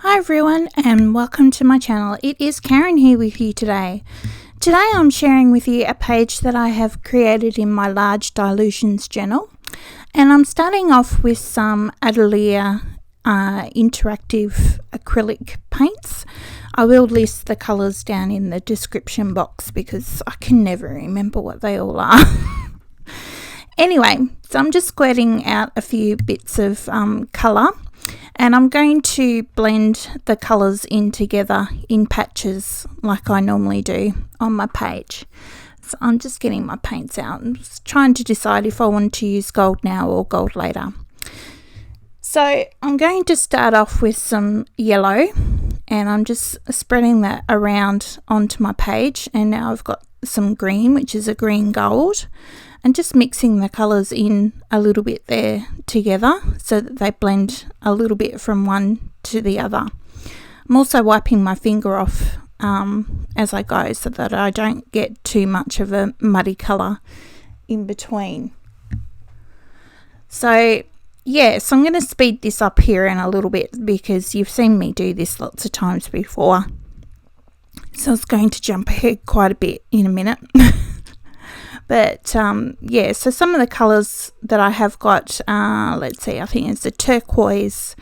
Hi everyone and welcome to my channel. It is Karen here with you today. Today I'm sharing with you a page that I have created in my large dilutions journal, and I'm starting off with some Atelier interactive acrylic paints. I will list the colours down in the description box because I can never remember what they all are. Anyway, so I'm just squirting out a few bits of colour. And I'm going to blend the colours in together in patches like I normally do on my page. So I'm just getting my paints out and just trying to decide if I want to use gold now or gold later. So I'm going to start off with some yellow, and I'm just spreading that around onto my page. And now I've got some green, which is a green gold, and just mixing the colours in a little bit there together so that they blend a little bit from one to the other. I'm also wiping my finger off as I go so that I don't get too much of a muddy colour in between. So so I'm going to speed this up here in a little bit because you've seen me do this lots of times before. So I was going to jump ahead quite a bit in a minute. But so some of the colours that I have got, let's see, I think it's a turquoise,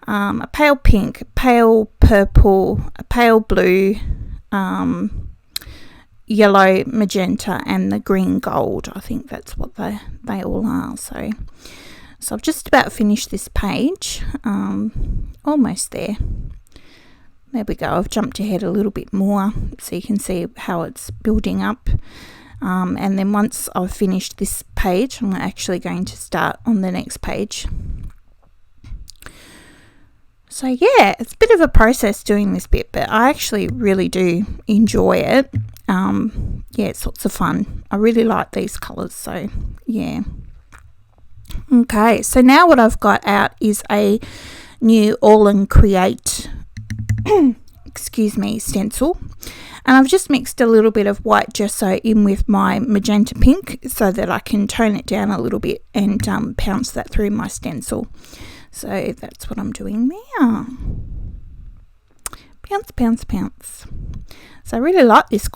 a pale pink, pale purple, a pale blue, yellow, magenta, and the green gold. I think that's what they all are. So I've just about finished this page, almost there. There we go. I've jumped ahead a little bit more so you can see how it's building up. And then once I've finished this page, I'm actually going to start on the next page. So it's a bit of a process doing this bit, but I actually really do enjoy it. It's lots of fun. I really like these colours, so yeah. Okay, so now what I've got out is a new All and Create stencil. And I've just mixed a little bit of white gesso in with my magenta pink so that I can tone it down a little bit and pounce that through my stencil. So that's what I'm doing there. Pounce, pounce, pounce. So I really like this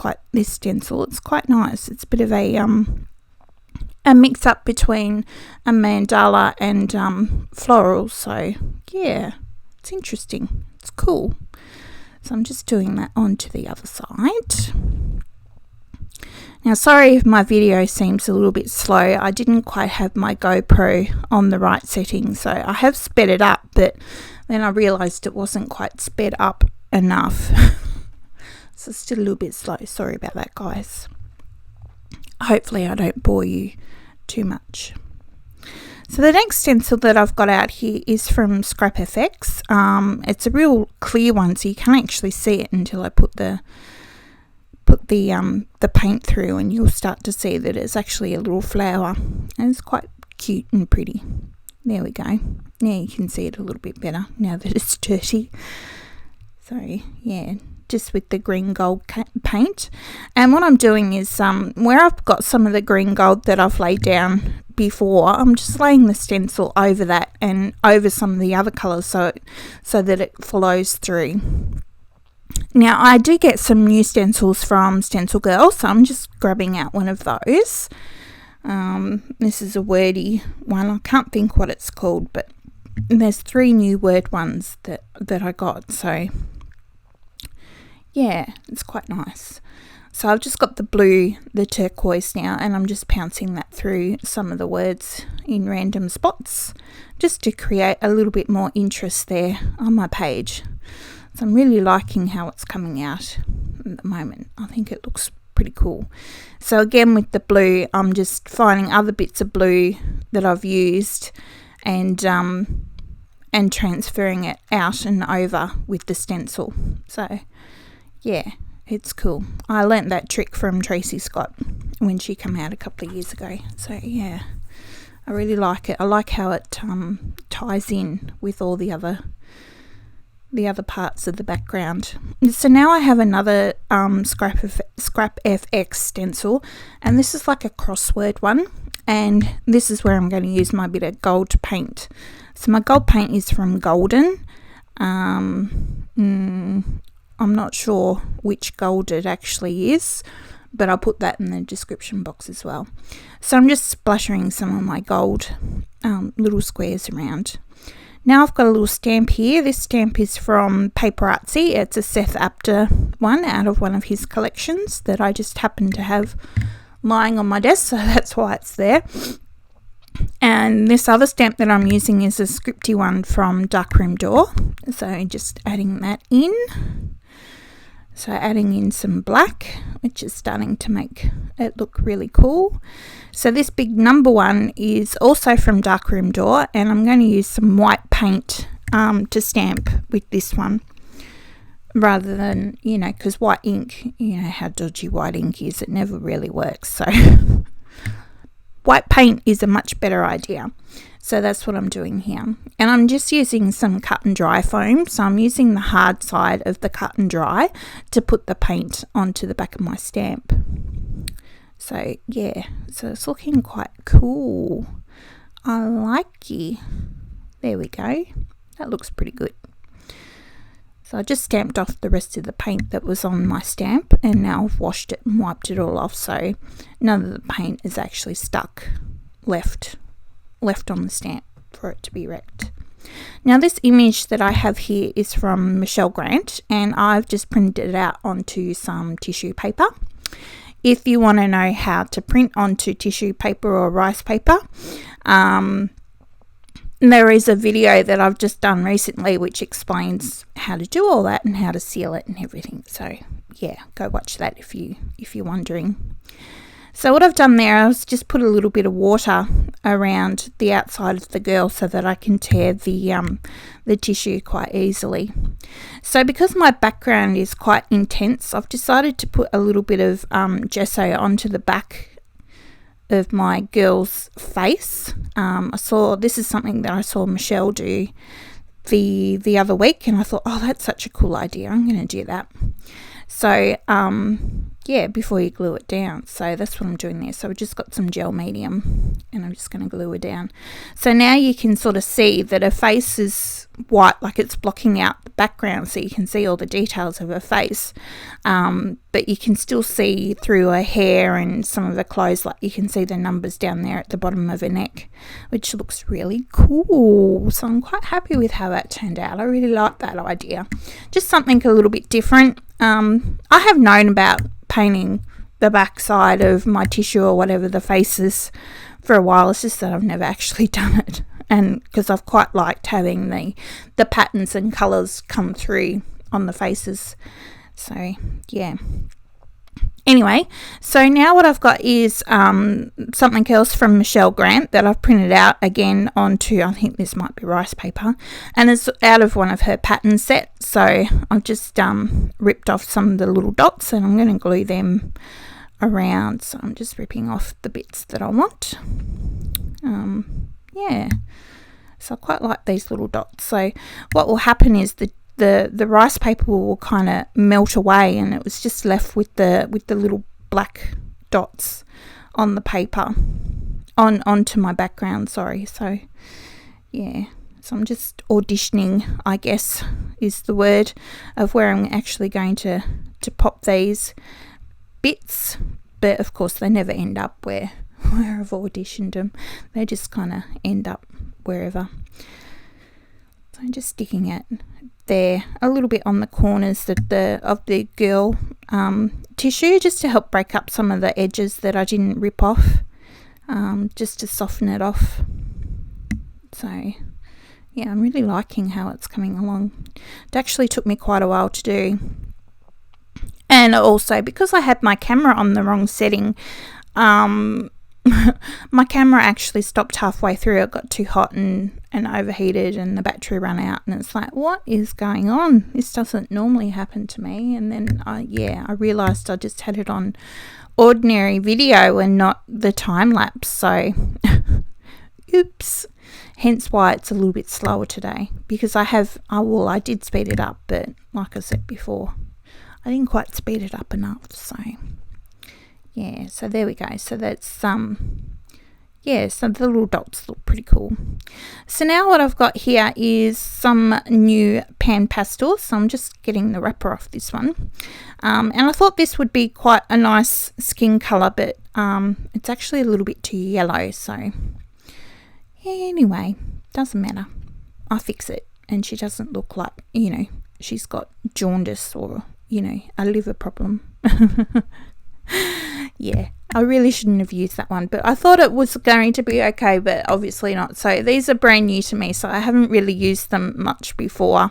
stencil. It's quite nice. It's a bit of a mix up between a mandala and floral. So yeah, it's interesting. It's cool. So I'm just doing that onto the other side. Now, sorry if my video seems a little bit slow. I didn't quite have my GoPro on the right setting, so I have sped it up, but then I realised it wasn't quite sped up enough. So it's still a little bit slow. Sorry about that, guys. Hopefully I don't bore you too much. So the next stencil that I've got out here is from Scrap FX. It's a real clear one, so you can't actually see it until I put the paint through, and you'll start to see that it's actually a little flower, and it's quite cute and pretty. There we go. Now you can see it a little bit better now that it's dirty. So yeah, just with the green gold paint. And what I'm doing is where I've got some of the green gold that I've laid down before, I'm just laying the stencil over that and over some of the other colours so that it flows through. Now I do get some new stencils from Stencil Girl, so I'm just grabbing out one of those. This is a wordy one. I can't think what it's called, but there's 3 new word ones that I got, so yeah, it's quite nice. So I've just got the blue, the turquoise now, and I'm just pouncing that through some of the words in random spots just to create a little bit more interest there on my page. So I'm really liking how it's coming out at the moment. I think it looks pretty cool. So again, with the blue, I'm just finding other bits of blue that I've used and transferring it out and over with the stencil. So yeah, it's cool. I learnt that trick from Tracy Scott when she came out a couple of years ago. So yeah, I really like it. I like how it ties in with all the other parts of the background. So now I have another Scrap FX stencil, and this is like a crossword one, and this is where I'm going to use my bit of gold paint. So my gold paint is from Golden. I'm not sure which gold it actually is, but I'll put that in the description box as well. So I'm just splattering some of my gold little squares around. Now I've got a little stamp here. This stamp is from Paper Artsy. It's a Seth Apter one out of one of his collections that I just happen to have lying on my desk, so that's why it's there. And this other stamp that I'm using is a scripty one from Darkroom Door, so just adding that in. So adding in some black, which is starting to make it look really cool. So this big number one is also from Darkroom Door, and I'm going to use some white paint to stamp with this one, rather than, you know, because white ink, you know how dodgy white ink is, it never really works. So white paint is a much better idea. So that's what I'm doing here. And I'm just using some cut and dry foam. So I'm using the hard side of the cut and dry to put the paint onto the back of my stamp. So yeah, so it's looking quite cool. I like it. There we go. That looks pretty good. So I just stamped off the rest of the paint that was on my stamp, and now I've washed it and wiped it all off, so none of the paint is actually stuck left on the stamp for it to be wrecked. Now this image that I have here is from Michelle Grant, and I've just printed it out onto some tissue paper. If you want to know how to print onto tissue paper or rice paper, there is a video that I've just done recently which explains how to do all that and how to seal it and everything. So yeah, go watch that if you're wondering. So what I've done there is just put a little bit of water around the outside of the girl so that I can tear the tissue quite easily. So because my background is quite intense, I've decided to put a little bit of gesso onto the back of my girl's face. This is something that I saw Michelle do the other week, and I thought, oh, that's such a cool idea, I'm going to do that. So yeah, before you glue it down. So that's what I'm doing there. So I've just got some gel medium and I'm just going to glue it down. So now you can sort of see that her face is white, like it's blocking out the background, so you can see all the details of her face, but you can still see through her hair and some of her clothes, like you can see the numbers down there at the bottom of her neck, which looks really cool. So I'm quite happy with how that turned out. I really like that idea, just something a little bit different. I have known about painting the back side of my tissue or whatever, the faces, for a while. It's just that I've never actually done it, and because I've quite liked having the patterns and colours come through on the faces. So yeah, anyway, so now what I've got is something else from Michelle Grant that I've printed out again onto, I think this might be rice paper, and it's out of one of her pattern sets. So I've just ripped off some of the little dots and I'm going to glue them around. So I'm just ripping off the bits that I want. Yeah, so I quite like these little dots. So what will happen is the rice paper will kind of melt away, and it was just left with the little black dots on the paper, onto my background, sorry. So yeah, so I'm just auditioning, I guess is the word, of where I'm actually going to pop these bits, but of course they never end up where I've auditioned them. They just kind of end up wherever. So I'm just sticking it there a little bit on the corners of the girl tissue, just to help break up some of the edges that I didn't rip off, just to soften it off. So yeah, I'm really liking how it's coming along. It actually took me quite a while to do, and also because I had my camera on the wrong setting, my camera actually stopped halfway through. It got too hot and overheated, and the battery ran out, and it's like, what is going on? This doesn't normally happen to me. And then I realized I just had it on ordinary video and not the time lapse. So oops, hence why it's a little bit slower today, because I did speed it up, but like I said before, I didn't quite speed it up enough. So yeah, so there we go. So that's yeah, so the little dots look pretty cool. So now what I've got here is some new pan pastels. So I'm just getting the wrapper off this one. And I thought this would be quite a nice skin colour, but it's actually a little bit too yellow. So anyway, doesn't matter. I fix it, and she doesn't look like, you know, she's got jaundice or, you know, a liver problem. Yeah, I really shouldn't have used that one, but I thought it was going to be okay, but obviously not. So these are brand new to me, so I haven't really used them much before.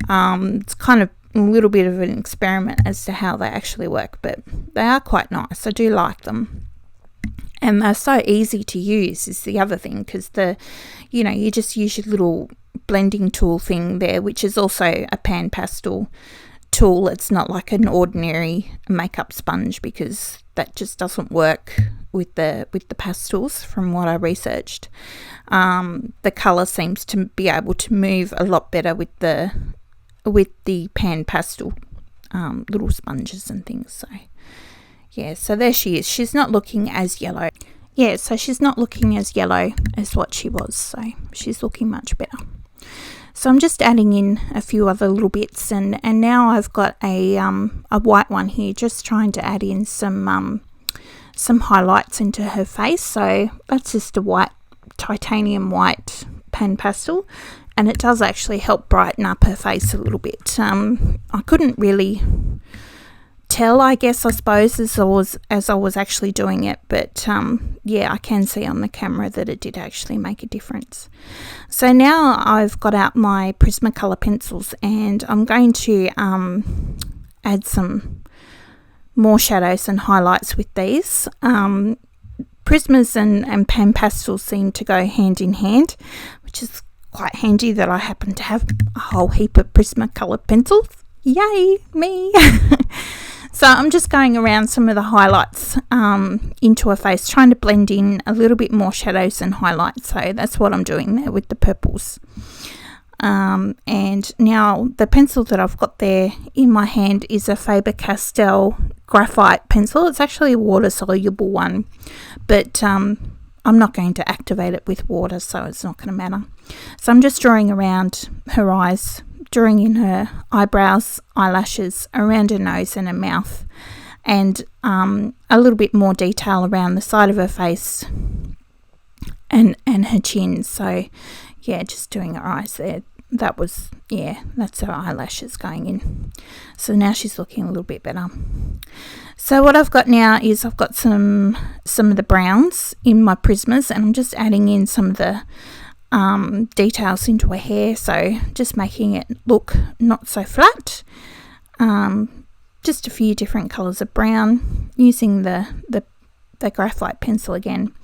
It's kind of a little bit of an experiment as to how they actually work, but they are quite nice. I do like them, and they're so easy to use is the other thing, because you know, you just use your little blending tool thing there, which is also a pan pastel tool. It's not like an ordinary makeup sponge, because that just doesn't work with the pastels from what I researched. The color seems to be able to move a lot better with the pan pastel little sponges and things. So yeah, so there she is. She's not looking as yellow. Yeah, so she's not looking as yellow as what she was, so she's looking much better. So I'm just adding in a few other little bits, and now I've got a white one here, just trying to add in some highlights into her face. So that's just a white, titanium white pan pastel, and it does actually help brighten up her face a little bit. I couldn't really tell, I guess, I suppose, as I was actually doing it, but yeah, I can see on the camera that it did actually make a difference. So now I've got out my Prismacolor pencils, and I'm going to add some more shadows and highlights with these. Prismas and pan pastels seem to go hand in hand, which is quite handy that I happen to have a whole heap of Prismacolor pencils. Yay, me! So I'm just going around some of the highlights into her face, trying to blend in a little bit more shadows and highlights. So that's what I'm doing there with the purples. And now the pencil that I've got there in my hand is a Faber-Castell graphite pencil. It's actually a water-soluble one, but I'm not going to activate it with water, so it's not going to matter. So I'm just drawing around her eyes, drawing in her eyebrows, eyelashes, around her nose and her mouth, and a little bit more detail around the side of her face and her chin. So yeah, just doing her eyes there. That was, yeah, that's her eyelashes going in. So now she's looking a little bit better. So what I've got now is I've got some of the browns in my Prismas, and I'm just adding in some of the details into her hair, so just making it look not so flat. Just a few different colors of brown, using the graphite pencil again.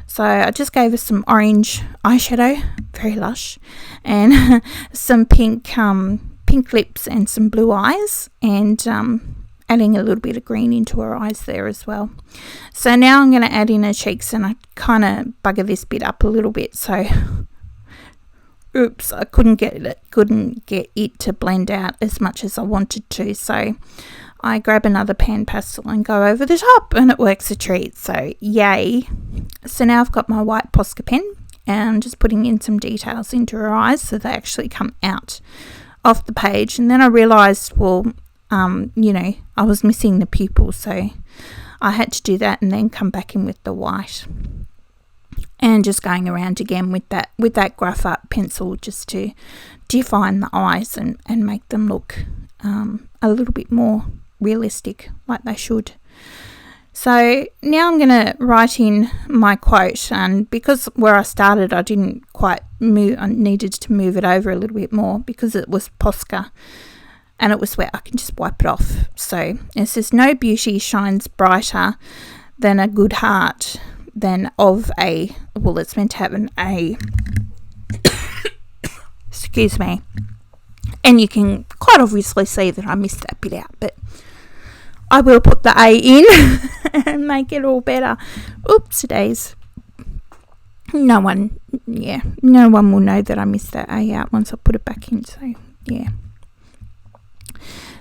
So I just gave her some orange eyeshadow, very lush, and some pink lips and some blue eyes, and adding a little bit of green into her eyes there as well. So now I'm going to add in her cheeks, and I kind of bugger this bit up a little bit, so oops, I couldn't get it to blend out as much as I wanted to. So I grab another pan pastel and go over the top, and it works a treat. So yay. So now I've got my white Posca pen, and I'm just putting in some details into her eyes so they actually come out off the page. And then I realized, well, you know, I was missing the pupil, so I had to do that and then come back in with the white, and just going around again with that graphite pencil just to define the eyes and make them look a little bit more realistic, like they should. So now I'm going to write in my quote, and because where I started I didn't quite move, I needed to move it over a little bit more because it was Posca and it was wet, I can just wipe it off. So it says, no beauty shines brighter than a good heart than of a, well, it's meant to have an A. Excuse me. And you can quite obviously see that I missed that bit out, but I will put the A in and make it all better. Oops, days. No one will know that I missed that A out once I put it back in. So yeah.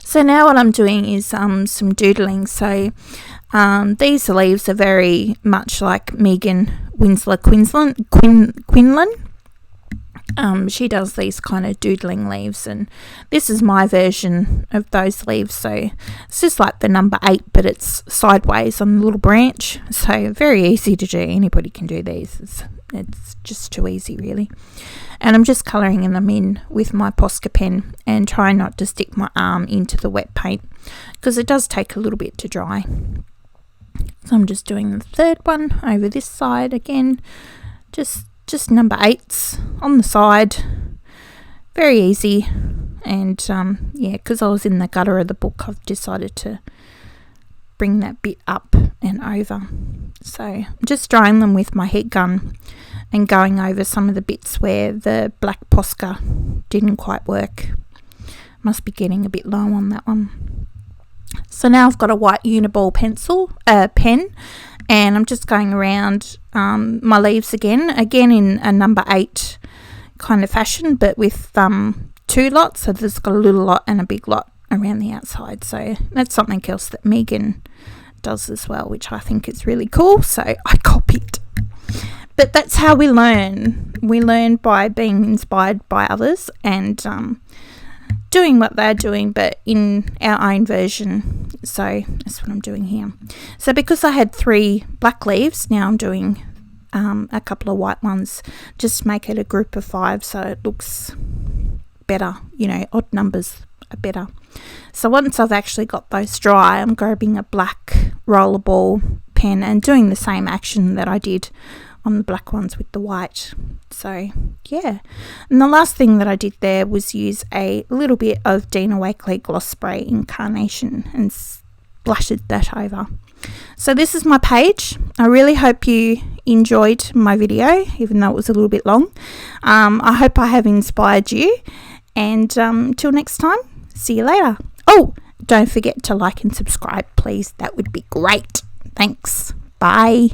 So now what I'm doing is some doodling. So these leaves are very much like Megan Winslow Quinlan. She does these kind of doodling leaves, and this is my version of those leaves. So it's just like the number 8, but it's sideways on the little branch. So very easy to do. Anybody can do these. It's just too easy, really. And I'm just colouring them in with my Posca pen and try not to stick my arm into the wet paint because it does take a little bit to dry. So I'm just doing the third one over this side again. Just number 8s on the side. Very easy. And yeah, because I was in the gutter of the book, I've decided to bring that bit up and over. So I'm just drying them with my heat gun and going over some of the bits where the black Posca didn't quite work. Must be getting a bit low on that one. So now I've got a white Uniball pen, and I'm just going around my leaves again in a number 8 kind of fashion, but with 2 lots. So there's got a little lot and a big lot around the outside. So that's something else that Megan does as well, which I think is really cool. So I copied. But that's how we learn. We learn by being inspired by others and doing what they're doing, but in our own version. So that's what I'm doing here. So because I had 3 black leaves, now I'm doing a couple of white ones, just make it a group of 5 so it looks better. You know, odd numbers are better. So once I've actually got those dry, I'm grabbing a black rollerball pen and doing the same action that I did on the black ones with the white. So yeah, and the last thing that I did there was use a little bit of Dina Wakley gloss spray in Carnation and splashed that over. So this is my page. I really hope you enjoyed my video, even though it was a little bit long. I hope I have inspired you, and until next time, see you later. Oh, don't forget to like and subscribe, please. That would be great. Thanks. Bye.